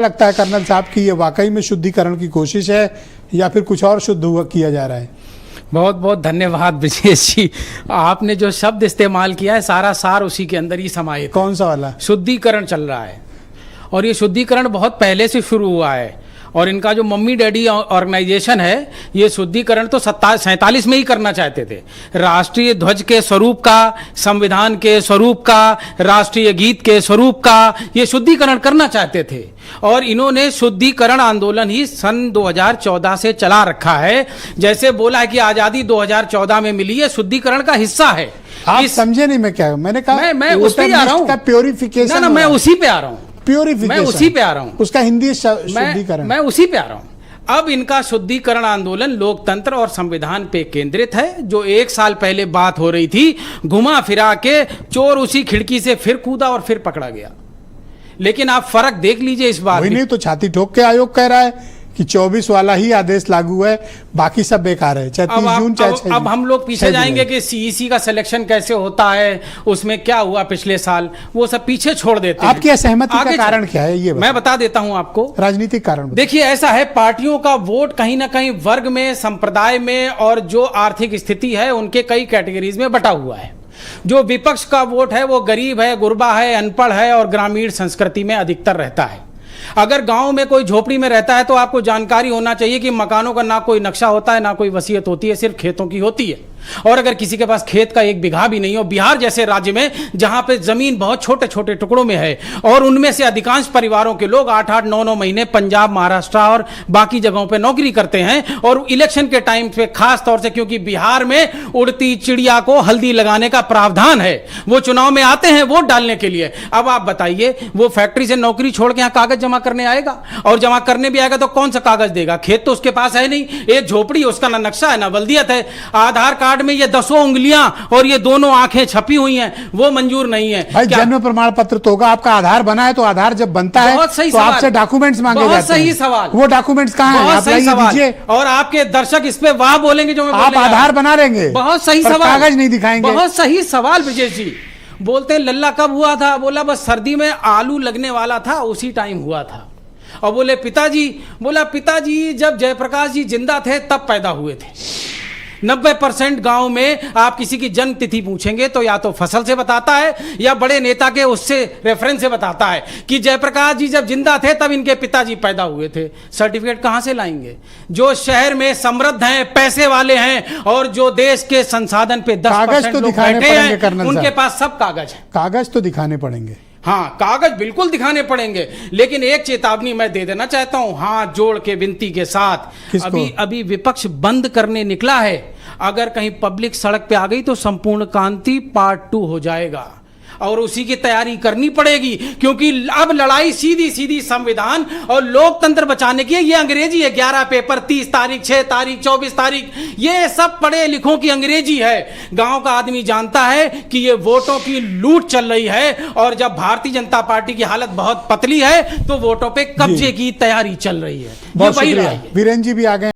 लगता है कर्नल साहब कि ये वाकई में शुद्धिकरण की कोशिश है या फिर कुछ और शुद्ध हुआ किया जा रहा है? बहुत बहुत धन्यवाद ब्रजेश जी, आपने जो शब्द इस्तेमाल किया है सारा सार उसी के अंदर ही समाहित। कौन सा वाला? शुद्धिकरण चल रहा है और ये शुद्धिकरण बहुत पहले से शुरू हुआ है और इनका जो मम्मी डैडी ऑर्गेनाइजेशन है ये शुद्धिकरण तो 47 में ही करना चाहते थे। राष्ट्रीय ध्वज के स्वरूप का, संविधान के स्वरूप का, राष्ट्रीय गीत के स्वरूप का ये शुद्धिकरण करना चाहते थे और इन्होंने शुद्धिकरण आंदोलन ही सन 2014 से चला रखा है। जैसे बोला है कि आज़ादी 2014 में मिली है, शुद्धिकरण का हिस्सा है। आप समझे नहीं मैं क्या मैंने कहा? मैं उस पे आ रहा हूँ, प्योरिफिकेशन। ना मैं उसी पे आ रहा हूँ, प्योरिफिकेशन मैं उसी पे आ रहा हूँ, उसका हिंदी शुद्धिकरण। मैं उसी पे आ रहा हूँ। अब इनका शुद्धिकरण आंदोलन लोकतंत्र और संविधान पे केंद्रित है। जो 1 साल पहले बात हो रही थी, घुमा फिरा के चोर उसी खिड़की से फिर कूदा और फिर पकड़ा गया। लेकिन आप फर्क देख लीजिए इस बार। वही नहीं तो छाती ठोक के आयोग कह रहा है कि 24 वाला ही आदेश लागू है, बाकी सब बेकार है, चाहे 30 जून चाहे 6 जून। अब हम लोग पीछे जाएंगे कि सीईसी का सिलेक्शन कैसे होता है, उसमें क्या हुआ पिछले साल, वो सब पीछे छोड़ देते हैं। आपकी असहमति का कारण क्या है ये मैं बता देता हूं आपको। राजनीतिक कारण देखिए, ऐसा है, पार्टियों का वोट कहीं ना कहीं वर्ग में, संप्रदाय में और जो आर्थिक स्थिति है उनके कई कैटेगरीज में बटा हुआ है। जो विपक्ष का वोट है वो गरीब है, गुरबा है, अनपढ़ है और ग्रामीण संस्कृति में अधिकतर रहता है। अगर गांव में कोई झोपड़ी में रहता है तो आपको जानकारी होना चाहिए कि मकानों का ना कोई नक्शा होता है, ना कोई वसीयत होती है, सिर्फ खेतों की होती है। और अगर किसी के पास खेत का 1 बीघा भी नहीं हो, बिहार जैसे राज्य में जहां पे जमीन बहुत छोटे छोटे टुकड़ों में है और उनमें से अधिकांश परिवारों के लोग 8-8, 9-9 महीने पंजाब, महाराष्ट्र और बाकी जगहों पे नौकरी करते हैं और इलेक्शन के टाइम पे खास तौर से, क्योंकि बिहार में उड़ती चिड़िया को हल्दी लगाने का प्रावधान है, वो चुनाव में आते हैं वोट डालने के लिए। अब आप बताइए, वो फैक्ट्री से नौकरी छोड़ के यहाँ कागज जमा करने आएगा और जमा करने भी आएगा तो कौन सा कागज देगा? खेत तो उसके पास है नहीं, एक झोपड़ी, उसका ना नक्शा है ना बल्दियत है। आधार कार्ड में ये 10 उंगलियां और ये दोनों आंखें छपी हुई हैं, वो मंजूर नहीं है। भाई जन्म प्रमाण पत्र तो होगा, आपका आधार बना है तो आधार जब बनता है तो आपसे डॉक्यूमेंट्स मांगे जाते हैं। बहुत सही सवाल। वो डॉक्यूमेंट्स कहां हैं? बहुत सही सवाल। और आपके दर्शक इस पे वाह बोलेंगे जो मैं आप आधार बना लेंगे। बहुत सही सवाल। कागज नहीं दिखाएंगे। बहुत सही सवाल ब्रजेश जी। बोलते हैं लल्ला कब हुआ था? बोला बस सर्दी में आलू लगने वाला था उसी टाइम हुआ था। और बोले पिताजी, बोला पिताजी जब जयप्रकाश जी जिंदा थे तब पैदा हुए थे। 90% गांव में आप किसी की जन्म तिथि पूछेंगे तो या तो फसल से बताता है या बड़े नेता के उससे रेफरेंस से बताता है कि जयप्रकाश जी जब जिंदा थे तब इनके पिताजी पैदा हुए थे। सर्टिफिकेट कहां से लाएंगे? जो शहर में समृद्ध हैं, पैसे वाले हैं और जो देश के संसाधन पे 10% लोग बैठे हैं, उनके पास सब कागज है। कागज तो दिखाने पड़ेंगे। हाँ, कागज बिल्कुल दिखाने पड़ेंगे। लेकिन एक चेतावनी मैं दे देना चाहता हूं, हाथ जोड़ के विनती के साथ। अभी विपक्ष बंद करने निकला है। अगर कहीं पब्लिक सड़क पे आ गई तो संपूर्ण क्रांति पार्ट 2 हो जाएगा और उसी की तैयारी करनी पड़ेगी, क्योंकि अब लड़ाई सीधी सीधी संविधान और लोकतंत्र बचाने की है। ये अंग्रेजी है, 11 पेपर, 30 तारीख, 6 तारीख, 24 तारीख, ये सब पढ़े लिखों की अंग्रेजी है। गांव का आदमी जानता है कि ये वोटों की लूट चल रही है और जब भारतीय जनता पार्टी की हालत बहुत पतली है तो वोटों पे कब्जे की तैयारी चल रही है। बहुत शुक्रिया। वीरेंद्र जी भी आ गए।